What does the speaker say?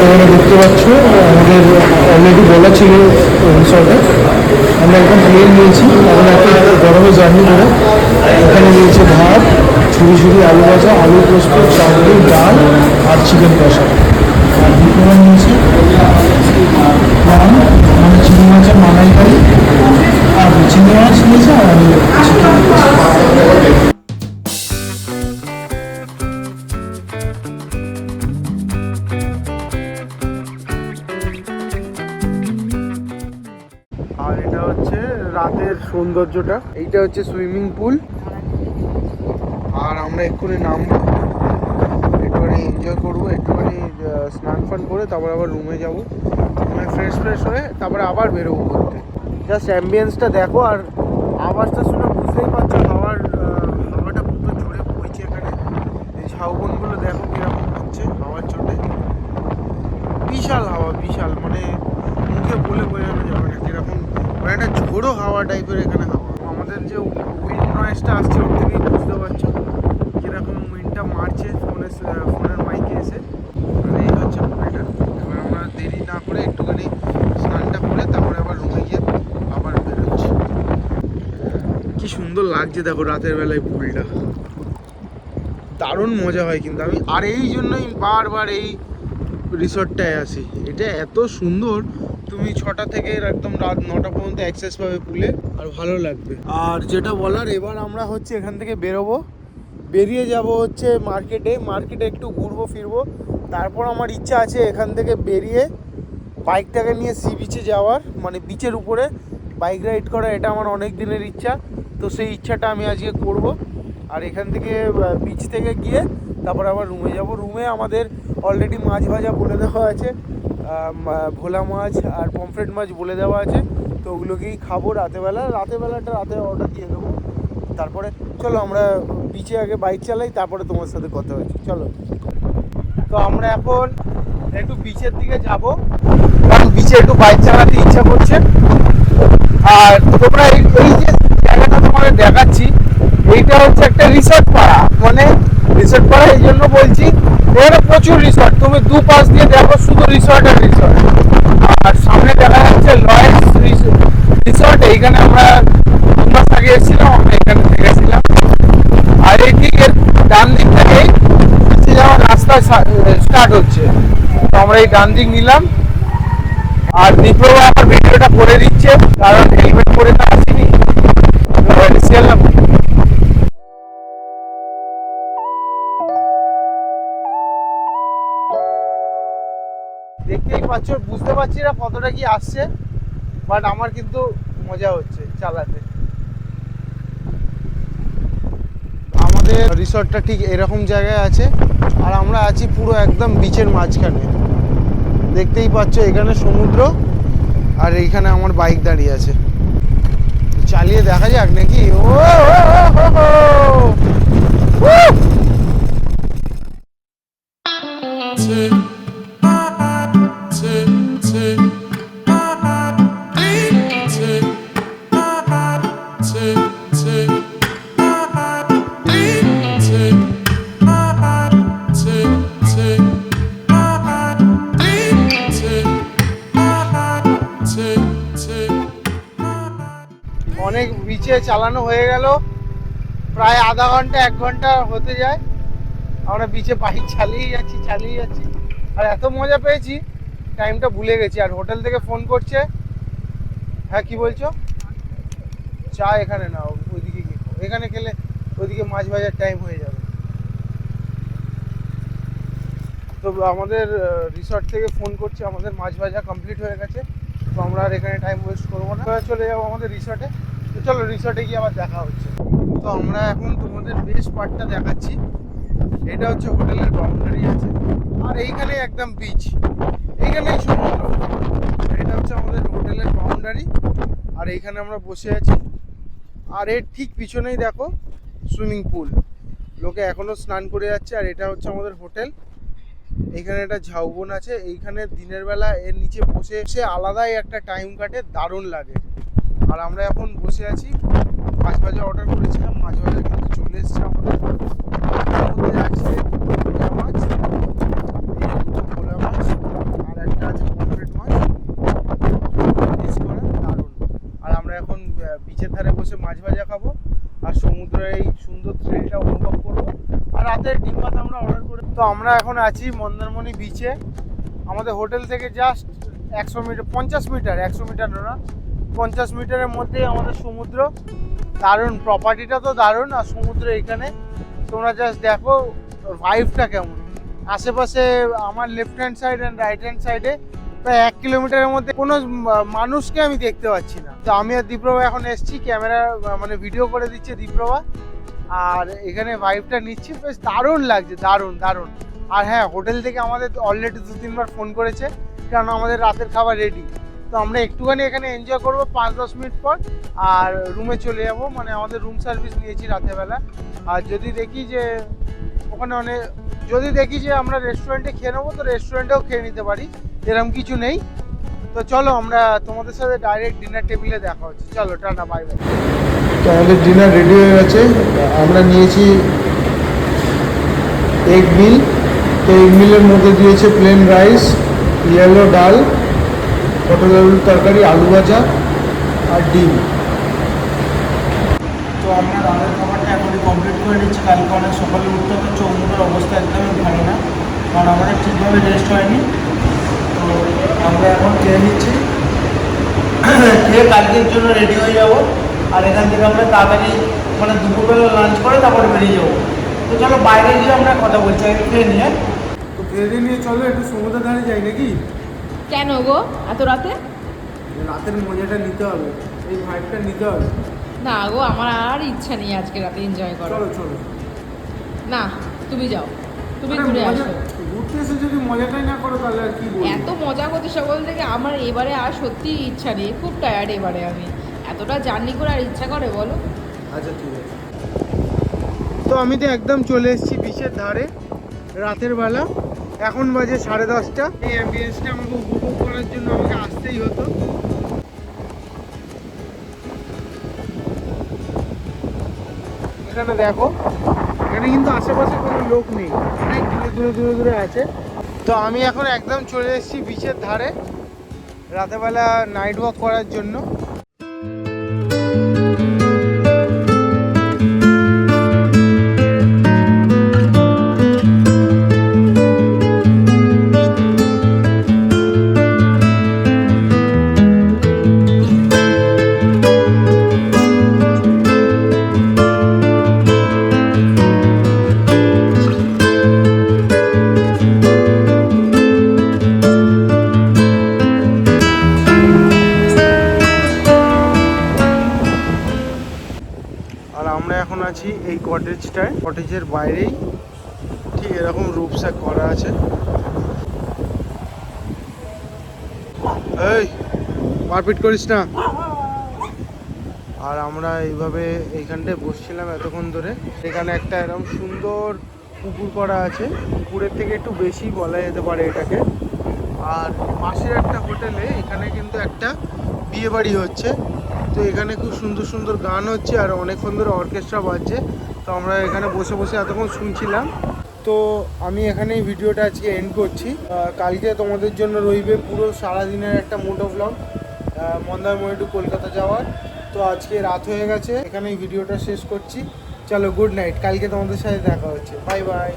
তোমরা দেখতে পাচ্ছ আমাদের অলরেডি বলা ছিল রিসর্টে আমরা একদম প্লেন নিয়েছি, কারণ এত গরমে জার্নি করে। এখানে নিয়েছে ভাত, ছুরি ছুরি আলু ভাজা, আলু পোস্ত, চাটনি, ডাল আর চিকেন কষা। আর দুপুরে নিয়েছি নান, মানে চিংড়ি মাছের মালাইকারি, আর চিংড়ি মাছ নিয়েছে আর আমি চিকেন। আর এটা হচ্ছে রাতের সৌন্দর্যটা, এইটা হচ্ছে সুইমিং পুল। আর আমরা এক্ষুনি নামবো, একটুখানি এনজয় করবো, একটুখানি স্নান ফান করে তারপর আবার রুমে যাবো, রুমে ফ্রেশ হয়ে তারপরে আবার বেরোবো ঘুরতে। জাস্ট অ্যাম্বিয়েন্সটা দেখো আর আওয়াজটা শুনে বুঝতেই পারছো হাওয়াটা পুরো জোরে বইছে এখানে। এই ঝাউবনগুলো দেখো কীরকম হচ্ছে হাওয়ার চোটে, বিশাল হাওয়া, বিশাল, মানে মুখে বলে বোঝানো যাবে না কীরকম, মানে একটা ঝোড়ো হাওয়া টাইপের এখানে হাওয়া। আমাদের যে উইন্ড নয়েজটা আসছে ওর থেকেই বুঝতে পারছো কীরকম উইন্ডটা মারছে ফোনের মাইকে এসে। মানে এই হচ্ছে পুলটা। এবার আমরা দেরি না করে একটুখানি স্নানটা করে তারপরে আবার রুমে গিয়ে আবার বেরোচ্ছি। কি সুন্দর লাগছে দেখো রাতের বেলায় পুলটা, দারুণ মজা হয় কিন্তু। আমি আর এই জন্যই বারবার এই রিসর্টটায় আসি, এটা এত সুন্দর। তুমি 6টা থেকে একদম রাত 9টা পর্যন্ত অ্যাক্সেস পাবে পুলে, আর ভালো লাগবে। আর যেটা বলার, এবার আমরা হচ্ছে এখান থেকে বেরোবো, বেরিয়ে যাব হচ্ছে মার্কেটে একটু ঘুরবো ফিরবো। তারপর আমার ইচ্ছা আছে এখান থেকে বেরিয়ে বাইকটাকে নিয়ে সি বিচে যাওয়ার, মানে বিচের উপরে বাইক রাইড করা। এটা আমার অনেক দিনের ইচ্ছা, তো সেই ইচ্ছাটা আমি আজকে করব। আর এখান থেকে বিচ থেকে গিয়ে তারপর আবার রুমে যাব। রুমে আমাদের অলরেডি মাছ ভাজা বলে দেওয়া আছে, ভোলা মাছ আর পমফ্রেট মাছ বলে দেওয়া আছে, তো ওগুলোকেই খাবো রাতে রাতে অর্ডার দিয়ে দেবো। তারপরে চলো আমরা বিচে আগে বাইক চালাই, তারপরে তোমার সাথে কথা হচ্ছে। চলো, তো আমরা এখন একটু বিচের দিকে যাব, কারণ বিচে একটু বাইক চালাতে ইচ্ছা করছে। আর তোমরা এই যে জায়গাটা তোমাদের দেখাচ্ছি, এইটা হচ্ছে একটা রিসর্ট পাড়া। মানে রিসর্ট পাড়া এই জন্য বলছি, এখানে প্রচুর রিসর্ট, তুমি দুপাশ দিয়ে দেখো শুধু রিসর্ট আর রিসর্ট। আর সামনে দেখা যাচ্ছে লয়েন্স রিসর্ট, এইখানে আমরা 2 মাস আগে এসেছিলাম, আমরা এখানে থেকেছিলাম। আর এই দিকের ডান দিক থেকেই যাওয়ার রাস্তা স্টার্ট হচ্ছে, তো আমরা এই ডান দিক নিলাম। আর দীপক আমার ভিডিওটা করে দিচ্ছে, কারণ হেলমেট পরে তো আসিনি। দেখতেই পাচ্ছ, বুঝতে পারছি না কতটা কি আসছে, বাট আমার কিন্তু মজা হচ্ছে চালাতে। আমাদের রিসর্টটা ঠিক এরকম জায়গায় আছে, আর আমরা আছি পুরো একদম বিচের মাঝখানে। দেখতেই পাচ্ছ এখানে সমুদ্র, আর এইখানে আমার বাইক দাঁড়িয়ে আছে। চালিয়ে দেখা যাক নাকি। অনেক বিচে চালানো হয়ে গেল, প্রায় আধা ঘন্টা 1 ঘন্টা হতে যায়। আমরা বিচে বাইক চালিয়ে যাচ্ছি, আর এত মজা পেয়েছি টাইমটা ভুলে গেছি। আর হোটেল থেকে ফোন করছে। হ্যাঁ, কি বলছো? চা এখানে নাও, ওইদিকে গিয়ে এখানে খেলে ওইদিকে মাছ ভাজার টাইম হয়ে যাবে। তো আমাদের রিসর্ট থেকে ফোন করছে, আমাদের মাছ ভাজা কমপ্লিট হয়ে গেছে, তো আমরা আর এখানে টাইম ওয়েস্ট করবো না, চলে যাবো আমাদের রিসর্টে। তো চলো রিসর্টে গিয়ে আবার দেখা হচ্ছে। তো আমরা এখন তোমাদের বেস্ট পার্টটা দেখাচ্ছি। এটা হচ্ছে হোটেলের বাউন্ডারি আছে, আর এইখানে একদম বিচ, এইখানেই সমুদ্র। এটা হচ্ছে আমাদের হোটেলের বাউন্ডারি, আর এইখানে আমরা বসে আছি। আর এর ঠিক পিছনেই দেখো সুইমিং পুল, লোকে এখনো স্নান করে যাচ্ছে। আর এটা হচ্ছে আমাদের হোটেল। এইখানে একটা ঝাউবন আছে, এইখানে দিনের বেলা এর নিচে বসে এসে আলাদাই একটা টাইম কাটে, দারুণ লাগে। আর আমরা এখন বসে আছি, মাছ ভাজা অর্ডার করেছিলাম, মাছ ভাজা কিন্তু চলে এসছে আমাদের। এর মধ্যে আছে ভোলা মাছ, এই দুটো ভোলা মাছ, আমরা এখন আছি মন্দারমণি বিচে। আমাদের হোটেল থেকে জাস্ট 100 মিটার 50 মিটার 100 মিটার না 50 মিটারের মধ্যে আমাদের সমুদ্র। দারুণ, প্রপার্টিটা তো দারুণ, আর সমুদ্র এখানে তোমরা জাস্ট দেখো ভাইবটা কেমন। আশেপাশে আমার left hand side and right hand সাইডে প্রায় 1 কিলোমিটারের মধ্যে কোনো মানুষকে আমি দেখতে পাচ্ছি না। তো আমি আর দীপ্রভা এখন এসছি, ক্যামেরা মানে ভিডিও করে দিচ্ছে দীপ্রভা, আর এখানে ভাইবটা নিচ্ছি। বেশ দারুণ লাগছে, দারুণ দারুণ। আর হ্যাঁ, হোটেল থেকে আমাদের অলরেডি 2-3 বার ফোন করেছে, কারণ আমাদের রাতের খাবার রেডি। তো আমরা একটুখানি এখানে এনজয় করবো 5-10 মিনিট পর, আর রুমে চলে যাব। মানে আমাদের রুম সার্ভিস নিয়েছি রাতেরবেলা। আর যদি দেখি যে ওখানে যদি দেখি যে আমরা রেস্টুরেন্টে খেয়ে নেবো, তো রেস্টুরেন্টেও খেয়ে নিতে পারি, এরকম কিছু নেই। তো চলো আমরা তোমাদের সাথে ডাইরেক্ট ডিনার টেবিলে দেখা হচ্ছে। চলো, টাটা, বাই বাই। তো আমাদের ডিনার রেডি হয়ে গেছে। আমরা নিয়েছি এগ মিল। তো এগ মিলের মধ্যে দিয়েছে প্লেন রাইস, ইয়েলো ডাল, পটল আলুর তরকারি, আলু ভাজা আর ডিম। তো আমরা রাতের খাবারটা এখনই কমপ্লিট করে নিচ্ছি। কালকে অনেক সকালে উঠতে হবে, চোখ মুখের অবস্থা একদমই ভালো না, কারণ আমাদের ঠিকভাবে রেস্ট হয়নি। তো আমরা এখন খেয়ে নিচ্ছি, খেয়ে কালকের জন্য রেডি হয়ে যাব। আর এখান থেকে আমরা তাড়াতাড়ি মানে দুপুরবেলা লাঞ্চ করে তারপরে বেরিয়ে যাবো। তো চলো বাইরে গিয়ে আমরা কথা বলছি, আগে খেয়ে নিয়ে। তো খেয়ে নিয়ে চলো একটু সমুদ্রের ধারে যাই নাকি? কেন গো এত রাতে? রাতের মজাটা নিতে হবে, এই ভাইবটা নিতে হবে। না গো, আমার আর ইচ্ছা নেই আজকে রাতে এনজয় করার। চলো চলো। না, তুমি যাও, তুমি ঘুরে আসো। ঘুরতে এসে যদি মজাটাই না করো তাহলে আর কি বলবো। এত মজা করতে সকাল থেকে আমার এবারে আর সত্যি ইচ্ছা নেই, খুব টায়ার্ড এবারে। আমি এতটা জার্নি করে আর ইচ্ছা করে বলো? আচ্ছা ঠিক আছে। তো আমি তো একদম চলে এসেছি বিচের ধারে রাতের বেলা। এখন বাজে 10:30। এই অ্যাম্বিয়েন্সটা আমাকে উপভোগ করার জন্য আমাকে আসতেই হতো। এখানে দেখো, এখানে কিন্তু আশেপাশে কোনো লোক নেই, অনেক দূরে দূরে দূরে আছে। তো আমি এখন একদম চলে এসেছি বিচের ধারে রাতেরবেলা নাইট ওয়াক করার জন্য। আর আমরা এখন আছি এই কটেজটায়, কটেজের বাইরেই ঠিক এরকম রূপসাক করা আছে। এই মারপিট করিস না। আর আমরা এইভাবে এইখানটায় বসছিলাম এতক্ষণ ধরে। এখানে একটা এরকম সুন্দর পুকুর করা আছে, পুকুরের থেকে একটু বেশি বলা যেতে পারে এটাকে। আর পাশের একটা হোটেলে এখানে কিন্তু একটা বিয়ে বাড়ি হচ্ছে। তো এখানে খুব সুন্দর সুন্দর গান হচ্ছে আর অনেকক্ষণ ধরে অর্কেস্ট্রা বাজছে। তো আমরা এখানে বসে বসে এতক্ষণ শুনছিলাম। তো আমি এখানেই ভিডিওটা আজকে এন্ড করছি। কালকে তোমাদের জন্য রইবে পুরো সারাদিনের একটা মোটো ব্লগ, মন্দারমণি টু কলকাতা যাওয়ার। তো আজকে রাত হয়ে গেছে, এখানেই ভিডিওটা শেষ করছি। চলো, গুড নাইট, কালকে তোমাদের সাথে দেখা হচ্ছে। Bye bye.